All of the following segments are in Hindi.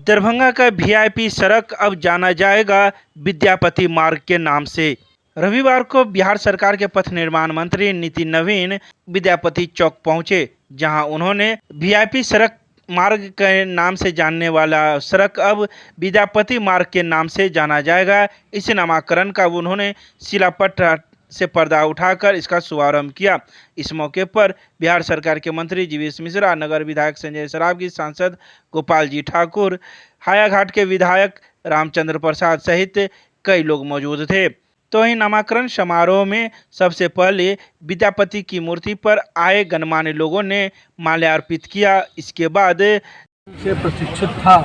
दरभंगा का वीआईपी सड़क अब जाना जाएगा विद्यापति मार्ग के नाम से। रविवार को बिहार सरकार के पथ निर्माण मंत्री नितिन नवीन विद्यापति चौक पहुंचे, जहां उन्होंने वीआईपी सड़क मार्ग के नाम से जानने वाला सड़क अब विद्यापति मार्ग के नाम से जाना जाएगा। इस नामकरण का उन्होंने शिलापट से पर्दा उठाकर इसका शुभारंभ किया। इस मौके पर बिहार सरकार के मंत्री जीवेश मिश्रा, नगर विधायक संजय सरावगी, सांसद गोपाल जी ठाकुर, हायाघाट के विधायक रामचंद्र प्रसाद सहित कई लोग मौजूद थे। तो वहीं नामकरण समारोह में सबसे पहले विद्यापति की मूर्ति पर आए गणमान्य लोगों ने माल्यार्पित किया। इसके बाद से प्रशिक्षित था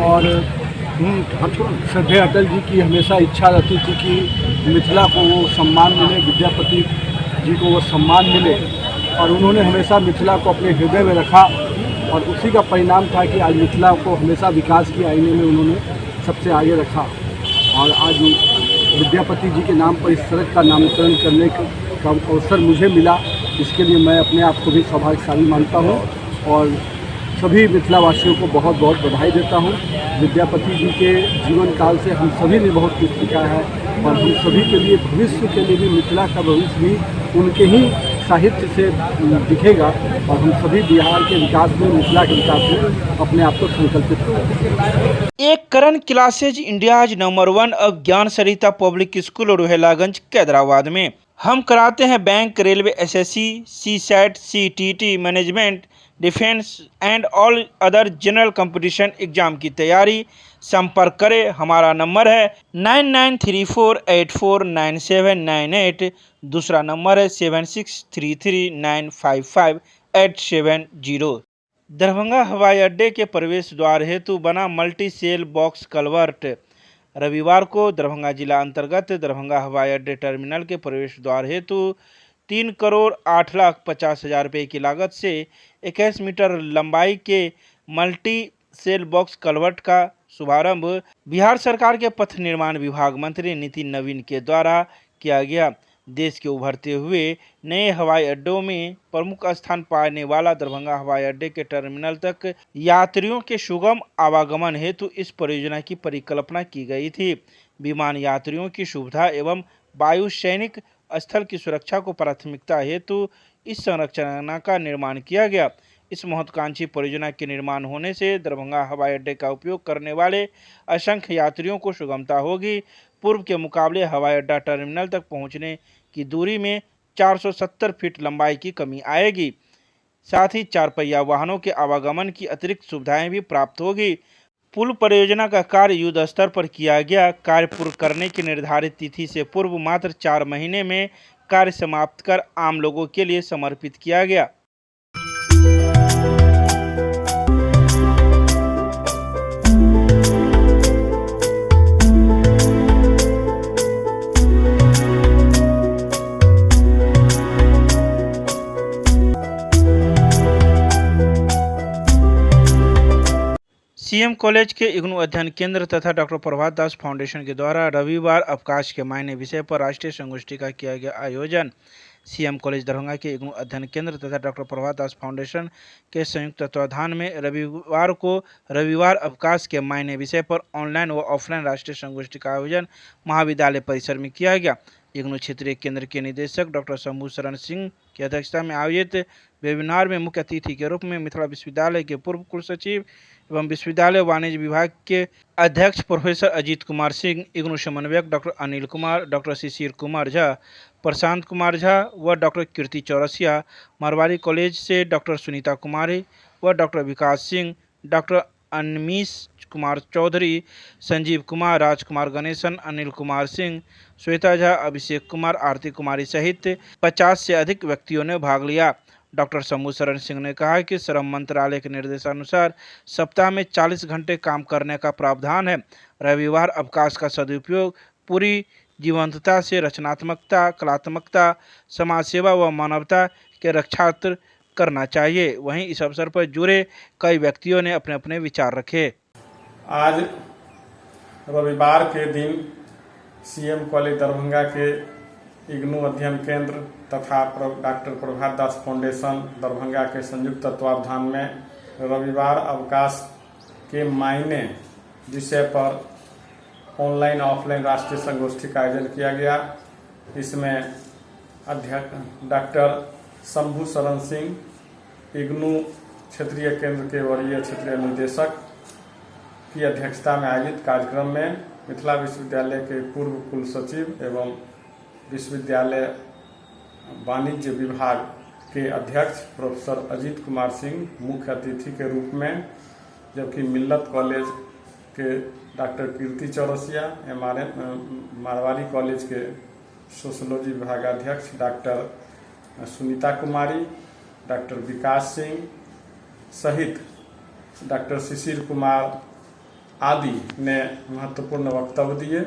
और श्रद्धेय अटल जी की हमेशा इच्छा रहती थी कि मिथिला को वो सम्मान मिले, विद्यापति जी को वो सम्मान मिले, और उन्होंने हमेशा मिथिला को अपने हृदय में रखा और उसी का परिणाम था कि आज मिथिला को हमेशा विकास की आईने में उन्होंने सबसे आगे रखा। और आज विद्यापति जी के नाम पर इस सड़क का नामकरण करने का अवसर मुझे मिला, इसके लिए मैं अपने आप को भी सौभाग्यशाली मानता हूँ और सभी मिथिला वासियों को बहुत बहुत बधाई देता हूँ। विद्यापति जी के जीवन काल से हम सभी ने बहुत कुछ सीखा है और हम सभी के लिए भविष्य के लिए भी मिथिला का भविष्य भी उनके ही साहित्य से दिखेगा और हम सभी बिहार के विकास में, मिथिला के विकास में अपने आप को संकल्पित करेंगे। एक करण क्लासेज इंडियाज नंबर 1 अब ज्ञान सरिता पब्लिक स्कूल रोहेलागंज कैदराबाद में। हम कराते हैं bank, railway, SSC, CSAT, CTT, management, defence and all other general competition exam की तैयारी। संपर्क करें, हमारा नंबर है 9934849798। दूसरा नंबर है 7633955870। दरभंगा हवाई अड्डे के प्रवेश द्वार हेतु बना मल्टी सेल बॉक्स कलवर्ट। रविवार को दरभंगा जिला अंतर्गत दरभंगा हवाई अड्डे टर्मिनल के प्रवेश द्वार हेतु 3,08,50,000 रुपये की लागत से 21 मीटर लंबाई के मल्टी सेल बॉक्स कलवर्ट का शुभारंभ बिहार सरकार के पथ निर्माण विभाग मंत्री नितिन नवीन के द्वारा किया गया। देश के उभरते हुए नए हवाई अड्डों में प्रमुख स्थान पाने वाला दरभंगा हवाई अड्डे के टर्मिनल तक यात्रियों के सुगम आवागमन हेतु इस परियोजना की परिकल्पना की गई थी। विमान यात्रियों की सुविधा एवं वायु सैनिक स्थल की सुरक्षा को प्राथमिकता हेतु इस संरचना का निर्माण किया गया। इस महत्वाकांक्षी परियोजना के निर्माण होने से दरभंगा हवाई अड्डे का उपयोग करने वाले असंख्य यात्रियों को सुगमता होगी। पूर्व के मुकाबले हवाई अड्डा टर्मिनल तक पहुंचने की दूरी में 470 फीट लंबाई की कमी आएगी। साथ ही 4 पहिया वाहनों के आवागमन की अतिरिक्त सुविधाएं भी प्राप्त होगी। पुल परियोजना का कार्य युद्ध स्तर पर किया गया। कार्य पूर्ण करने की निर्धारित तिथि से पूर्व मात्र 4 महीने में कार्य समाप्त कर आम लोगों के लिए समर्पित किया गया। सीएम कॉलेज के इग्नू अध्ययन केंद्र तथा डॉक्टर प्रभात दास फाउंडेशन के द्वारा रविवार अवकाश के मायने विषय पर राष्ट्रीय संगोष्ठी का किया गया आयोजन। सीएम कॉलेज दरभंगा के इग्नू अध्ययन केंद्र तथा डॉक्टर प्रभात दास फाउंडेशन के संयुक्त तत्वाधान में रविवार को रविवार अवकाश के मायने विषय पर ऑनलाइन व ऑफलाइन राष्ट्रीय संगोष्ठी का आयोजन महाविद्यालय परिसर में किया गया। इग्नू क्षेत्रीय केंद्र के निदेशक डॉक्टर शंभू शरण सिंह की अध्यक्षता में आयोजित वेबिनार में मुख्य अतिथि के रूप में मिथिला विश्वविद्यालय के पूर्व कुलसचिव एवं विश्वविद्यालय वाणिज्य विभाग के अध्यक्ष प्रोफेसर अजीत कुमार सिंह, इग्नू समन्वयक डॉक्टर अनिल कुमार, डॉक्टर शिशिर कुमार झा, प्रशांत कुमार झा व डॉक्टर कीर्ति चौरसिया, मारवाड़ी कॉलेज से डॉक्टर सुनीता कुमारी व डॉक्टर विकास सिंह, डॉक्टर अनमीश कुमार चौधरी, संजीव कुमार, राजकुमार गणेशन, अनिल कुमार सिंह, श्वेता झा, अभिषेक कुमार, आरती कुमारी सहित 50 से अधिक व्यक्तियों ने भाग लिया। डॉक्टर शंभू शरण सिंह ने कहा कि श्रम मंत्रालय के निर्देशानुसार सप्ताह में 40 घंटे काम करने का प्रावधान है। रविवार अवकाश का सदुपयोग पूरी जीवंतता से रचनात्मकता, कलात्मकता, समाज सेवा व मानवता के रक्षार्थ करना चाहिए। वहीं इस अवसर पर जुड़े कई व्यक्तियों ने अपने अपने विचार रखे। आज रविवार के दिन सीएम कॉलेज दरभंगा के इग्नू अध्ययन केंद्र तथा डॉक्टर प्रभात दास फाउंडेशन दरभंगा के संयुक्त तत्वावधान में रविवार अवकाश के मायने विषय पर ऑनलाइन ऑफलाइन राष्ट्रीय संगोष्ठी का आयोजन किया गया। इसमें अध्यक्ष डॉक्टर शंभू शरण सिंह इग्नू क्षेत्रीय केंद्र के वरीय क्षेत्रीय निदेशक की अध्यक्षता में आयोजित कार्यक्रम में मिथिला विश्वविद्यालय के पूर्व कुल सचिव एवं विश्वविद्यालय वाणिज्य विभाग के अध्यक्ष प्रोफेसर अजीत कुमार सिंह मुख्य अतिथि के रूप में, जबकि मिल्लत कॉलेज के डॉक्टर कीर्ति चौरसिया, मारवाड़ी कॉलेज के सोशोलॉजी विभागाध्यक्ष डॉक्टर सुनीता कुमारी, डॉक्टर विकास सिंह सहित डॉक्टर शिशिर कुमार आदि ने महत्वपूर्ण वक्तव्य दिए।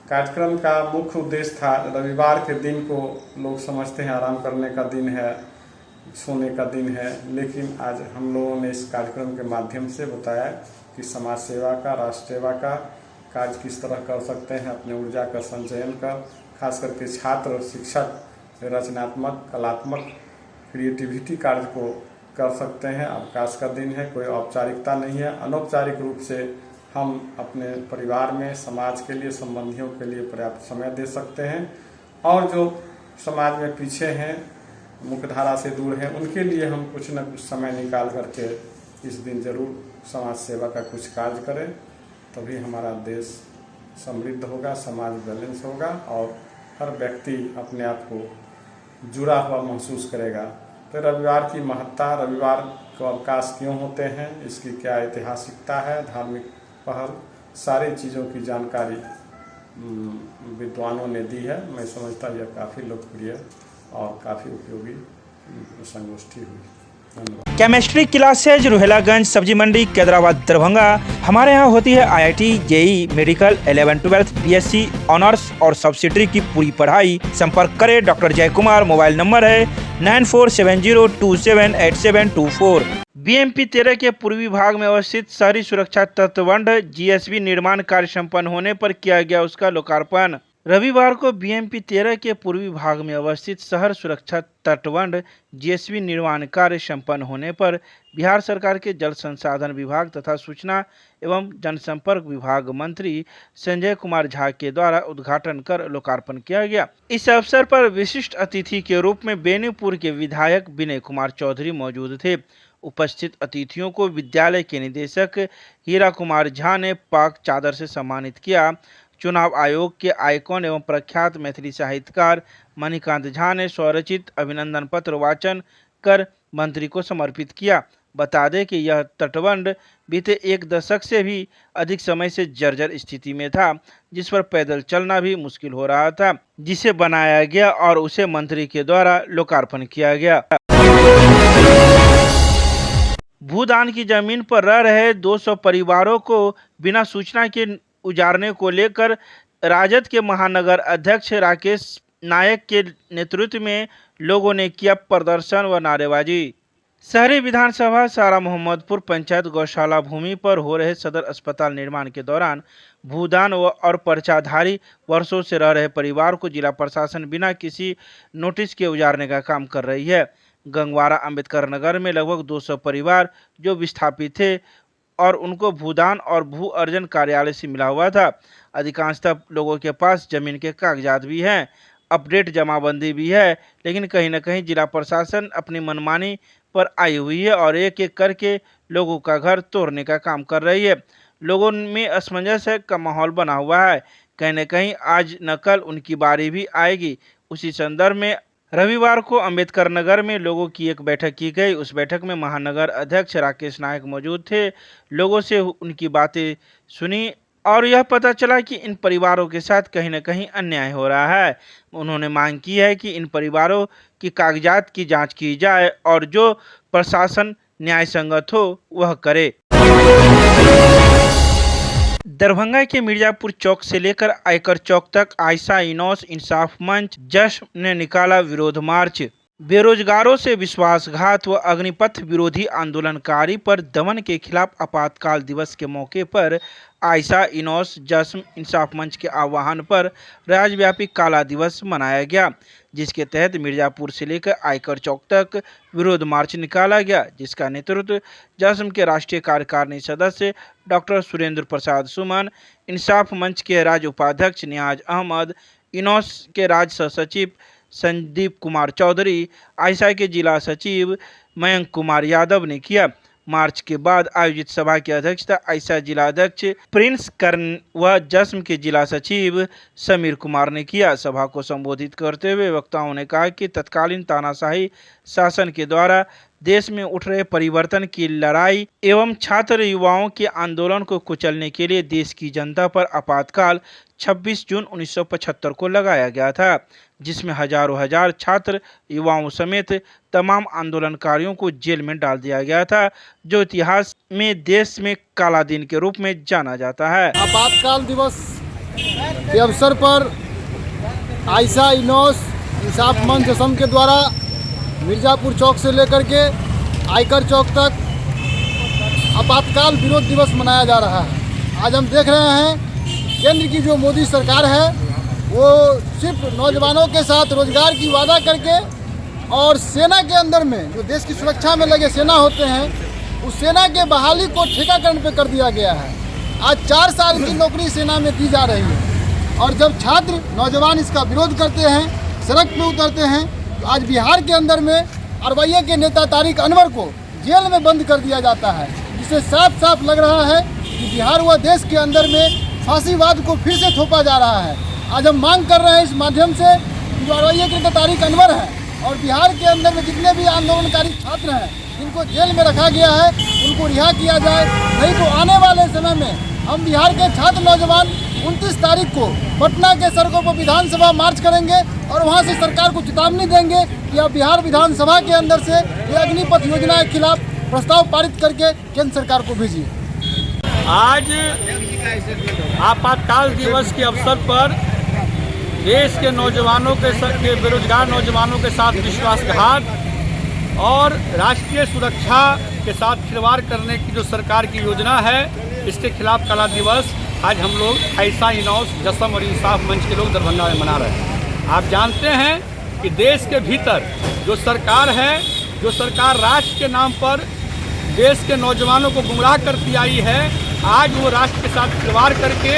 कार्यक्रम का मुख्य उद्देश्य था, रविवार के दिन को लोग समझते हैं आराम करने का दिन है, सोने का दिन है, लेकिन आज हम लोगों ने इस कार्यक्रम के माध्यम से बताया कि समाज सेवा का, राष्ट्र सेवा का कार्य किस तरह कर सकते हैं, अपने ऊर्जा का संचयन कर, खास करके छात्र और शिक्षक रचनात्मक, कलात्मक, क्रिएटिविटी कार्य को कर सकते हैं। अवकाश का दिन है, कोई औपचारिकता नहीं है। अनौपचारिक रूप से हम अपने परिवार में, समाज के लिए, संबंधियों के लिए पर्याप्त समय दे सकते हैं, और जो समाज में पीछे हैं, मुख्यधारा से दूर हैं, उनके लिए हम कुछ न कुछ समय निकाल करके इस दिन जरूर समाज सेवा का कुछ कार्य करें, तभी हमारा देश समृद्ध होगा, समाज बैलेंस होगा और हर व्यक्ति अपने आप को जुड़ा हुआ महसूस करेगा। तो रविवार की महत्ता, रविवार को अवकाश क्यों होते हैं, इसकी क्या ऐतिहासिकता है, धार्मिक पहल, सारी चीज़ों की जानकारी विद्वानों ने दी है। मैं समझता यह काफ़ी लोकप्रिय और काफ़ी उपयोगी संगोष्ठी हुई। धन्यवाद। केमिस्ट्री क्लासेज रुहेलागंज सब्जी मंडी कैदराबाद दरभंगा। हमारे यहाँ होती है IIT, JEE, medical, 11, 12, BSc honours और सब्सिडरी की पूरी पढ़ाई। संपर्क करें डॉक्टर जय कुमार। मोबाइल नंबर है 9470278724। BMP 13 के पूर्वी भाग में अवस्थित शहरी सुरक्षा तटबंध GSB निर्माण कार्य संपन्न होने पर किया गया उसका लोकार्पण। रविवार को BMP 13 के पूर्वी भाग में अवस्थित शहर सुरक्षा तटबंध GSB निर्माण कार्य संपन्न होने पर बिहार सरकार के जल संसाधन विभाग तथा सूचना एवं जनसंपर्क विभाग मंत्री संजय कुमार झा के द्वारा उद्घाटन कर लोकार्पण किया गया। इस अवसर पर विशिष्ट अतिथि के रूप में बेनीपुर के विधायक विनय कुमार चौधरी मौजूद थे। उपस्थित अतिथियों को विद्यालय के निदेशक हीरा कुमार झा ने पाक चादर से सम्मानित किया। चुनाव आयोग के आइकॉन एवं प्रख्यात मैथिली साहित्यकार मणिकांत झा ने स्वरचित अभिनंदन पत्र वाचन कर मंत्री को समर्पित किया। बता दें कि यह तटबंध बीते 1 दशक से भी अधिक समय से जर्जर स्थिति में था, जिस पर पैदल चलना भी मुश्किल हो रहा था, जिसे बनाया गया और उसे मंत्री के द्वारा लोकार्पण किया गया। भूदान की जमीन पर रह रहे 200 परिवारों को बिना सूचना के उजारने को लेकर राजद के महानगर अध्यक्ष राकेश नायक के नेतृत्व में लोगों ने किया प्रदर्शन व नारेबाजी। शहरी विधानसभा सारा मोहम्मदपुर पंचायत गौशाला भूमि पर हो रहे सदर अस्पताल निर्माण के दौरान भूदान और पर्चाधारी वर्षों से रह रहे परिवार को जिला प्रशासन बिना किसी नोटिस के उजारने का काम कर रही है। गंगवारा अंबेडकर नगर में लगभग 200 परिवार जो विस्थापित थे और उनको भूदान और भू अर्जन कार्यालय से मिला हुआ था। अधिकांशतः लोगों के पास जमीन के कागजात भी हैं, अपडेट जमाबंदी भी है, लेकिन कहीं न कहीं जिला प्रशासन अपनी मनमानी पर आई हुई है और एक एक करके लोगों का घर तोड़ने का काम कर रही है। लोगों में असमंजस का माहौल बना हुआ है। कहीं न कहीं आज न कल उनकी बारी भी आएगी। उसी संदर्भ में रविवार को अंबेडकर नगर में लोगों की एक बैठक की गई। उस बैठक में महानगर अध्यक्ष राकेश नायक मौजूद थे। लोगों से उनकी बातें सुनी और यह पता चला कि इन परिवारों के साथ कहीं न कहीं अन्याय हो रहा है। उन्होंने मांग की है कि इन परिवारों की कागजात की जांच की जाए और जो प्रशासन न्याय संगत हो वह करे। दरभंगा के मिर्जापुर चौक से लेकर आयकर चौक तक आयशा इनोस इंसाफ मंच जश्न ने निकाला विरोध मार्च। बेरोजगारों से विश्वासघात व अग्निपथ विरोधी आंदोलनकारी पर दमन के खिलाफ आपातकाल दिवस के मौके पर आयशा इनोस जश्न इंसाफ मंच के आह्वान पर राज्यव्यापी काला दिवस मनाया गया, जिसके तहत मिर्जापुर से लेकर आयकर चौक तक विरोध मार्च निकाला गया, जिसका नेतृत्व जश्न के राष्ट्रीय कार्यकारिणी सदस्य डॉक्टर सुरेंद्र प्रसाद सुमन, इंसाफ मंच के राज्य उपाध्यक्ष नियाज अहमद, इनोस के राज्य सहसचिव संदीप कुमार चौधरी, आयशा के जिला सचिव मयंक कुमार यादव ने किया। मार्च के बाद आयोजित सभा की अध्यक्षता आयशा जिला अध्यक्ष प्रिंस कर्ण व जश्न के जिला सचिव समीर कुमार ने किया। सभा को संबोधित करते हुए वक्ताओं ने कहा कि तत्कालीन तानाशाही शासन के द्वारा देश में उठ रहे परिवर्तन की लड़ाई एवं छात्र युवाओं के आंदोलन को कुचलने के लिए देश की जनता पर आपातकाल 26 जून 1975 को लगाया गया था, जिसमें हजारों हजार छात्र युवाओं समेत तमाम आंदोलनकारियों को जेल में डाल दिया गया था, जो इतिहास में देश में काला दिन के रूप में जाना जाता है। आपातकाल दिवस के अवसर पर आयशा इनोस इंसाफ मंच असम के द्वारा मिर्जापुर चौक से लेकर के आयकर चौक तक आपातकाल विरोध दिवस मनाया जा रहा है। आज हम देख रहे हैं केंद्र की जो मोदी सरकार है वो सिर्फ नौजवानों के साथ रोजगार की वादा करके और सेना के अंदर में जो देश की सुरक्षा में लगे सेना होते हैं उस सेना के बहाली को ठेकाकरण पे कर दिया गया है। आज 4 साल की नौकरी सेना में दी जा रही है और जब छात्र नौजवान इसका विरोध करते हैं, सड़क पे उतरते हैं, तो आज बिहार के अंदर में अरवैया के नेता तारिक अनवर को जेल में बंद कर दिया जाता है, जिससे साफ साफ लग रहा है कि बिहार व देश के अंदर में फांसीवाद को फिर से थोपा जा रहा है। आज हम मांग कर रहे हैं इस माध्यम से कि जो अरवैया के तारिक अनवर हैं और बिहार के अंदर में जितने भी आंदोलनकारी छात्र हैं जिनको जेल में रखा गया है उनको रिहा किया जाए, नहीं तो आने वाले समय में हम बिहार के छात्र नौजवान 29 तारीख को पटना के सड़कों पर विधानसभा मार्च करेंगे और वहां से सरकार को चेतावनी देंगे कि आप बिहार विधानसभा के अंदर से ये अग्निपथ योजना के खिलाफ प्रस्ताव पारित करके केंद्र सरकार को भेजिए। आज आपातकाल दिवस के अवसर पर देश के नौजवानों के बेरोजगार नौजवानों के साथ विश्वासघात और राष्ट्रीय सुरक्षा के साथ खिलवाड़ करने की जो सरकार की योजना है, इसके खिलाफ काला दिवस आज हम लोग आयशा इनोस जश्न और इंसाफ मंच के लोग दरभंगा में मना रहे हैं। आप जानते हैं कि देश के भीतर जो सरकार है, जो सरकार राष्ट्र के नाम पर देश के नौजवानों को गुमराह करती आई है, आज वो राष्ट्र के साथ खिलवाड़ करके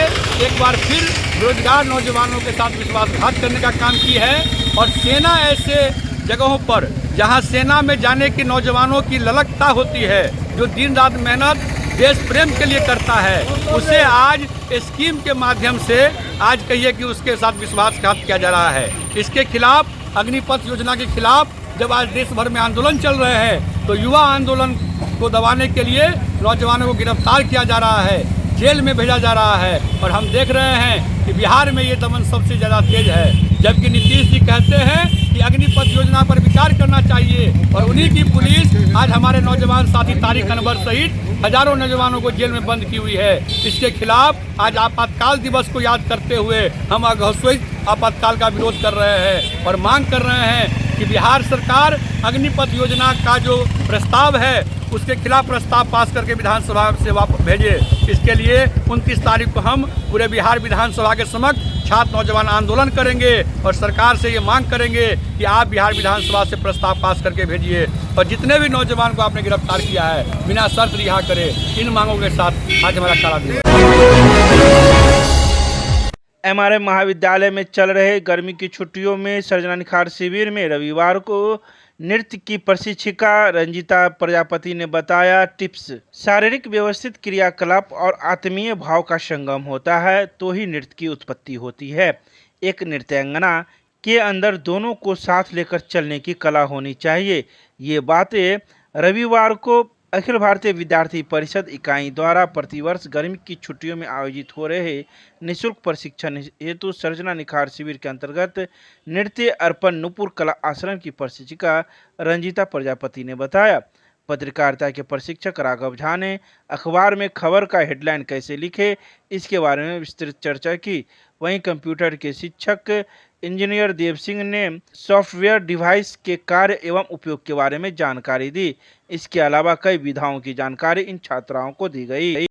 एक बार फिर बेरोजगार नौजवानों के साथ विश्वासघात करने का काम की है। और सेना ऐसे जगहों पर जहां सेना में जाने की नौजवानों की ललकता होती है, जो दिन रात मेहनत देश प्रेम के लिए करता है, उसे आज स्कीम के माध्यम से आज कहिए कि उसके साथ विश्वासघात किया जा रहा है। इसके खिलाफ अग्निपथ योजना के खिलाफ जब आज देश भर में आंदोलन चल रहे हैं तो युवा आंदोलन को दबाने के लिए नौजवानों को गिरफ्तार किया जा रहा है, जेल में भेजा जा रहा है। और हम देख रहे हैं कि बिहार में ये दमन सबसे ज़्यादा तेज है, जबकि नीतीश जी कहते हैं कि अग्निपथ योजना पर विचार करना चाहिए और उन्हीं की पुलिस आज हमारे नौजवान साथी तारिक अनवर सहित हजारों नौजवानों को जेल में बंद की हुई है। इसके खिलाफ आज आपातकाल दिवस को याद करते हुए हम अघोषित आपातकाल का विरोध कर रहे हैं और मांग कर रहे हैं कि बिहार सरकार अग्निपथ योजना का जो प्रस्ताव है उसके खिलाफ प्रस्ताव पास करके विधानसभा से वापस भेजे। इसके लिए 29 तारीख को हम पूरे बिहार विधानसभा के समक्ष छात्र नौजवान आंदोलन करेंगे और सरकार से ये मांग करेंगे कि आप बिहार विधानसभा से प्रस्ताव पास करके भेजिए और जितने भी नौजवान को आपने गिरफ्तार किया है बिना शर्त रिहा करे। इन मांगों के साथ आज हमारा काला दिवस। एमआरएम महाविद्यालय में चल रहे गर्मी की छुट्टियों में सर्जना निखार शिविर में रविवार को नृत्य की प्रशिक्षिका रंजिता प्रजापति ने बताया टिप्स। शारीरिक व्यवस्थित क्रियाकलाप और आत्मीय भाव का संगम होता है तो ही नृत्य की उत्पत्ति होती है। एक नृत्यांगना के अंदर दोनों को साथ लेकर चलने की कला होनी चाहिए। ये बातें रविवार को अखिल भारतीय विद्यार्थी परिषद इकाई द्वारा प्रतिवर्ष गर्मी की छुट्टियों में आयोजित हो रहे निःशुल्क प्रशिक्षण हेतु सर्जना निखार शिविर के अंतर्गत नृत्य अर्पण नुपुर कला आश्रम की प्रशिक्षिका रंजिता प्रजापति ने बताया। पत्रकारिता के प्रशिक्षक राघव झा ने अखबार में खबर का हेडलाइन कैसे लिखे, इसके बारे में विस्तृत चर्चा की। वहीं कंप्यूटर के शिक्षक इंजीनियर देव सिंह ने सॉफ्टवेयर डिवाइस के कार्य एवं उपयोग के बारे में जानकारी दी। इसके अलावा कई विधाओं की जानकारी इन छात्राओं को दी गई।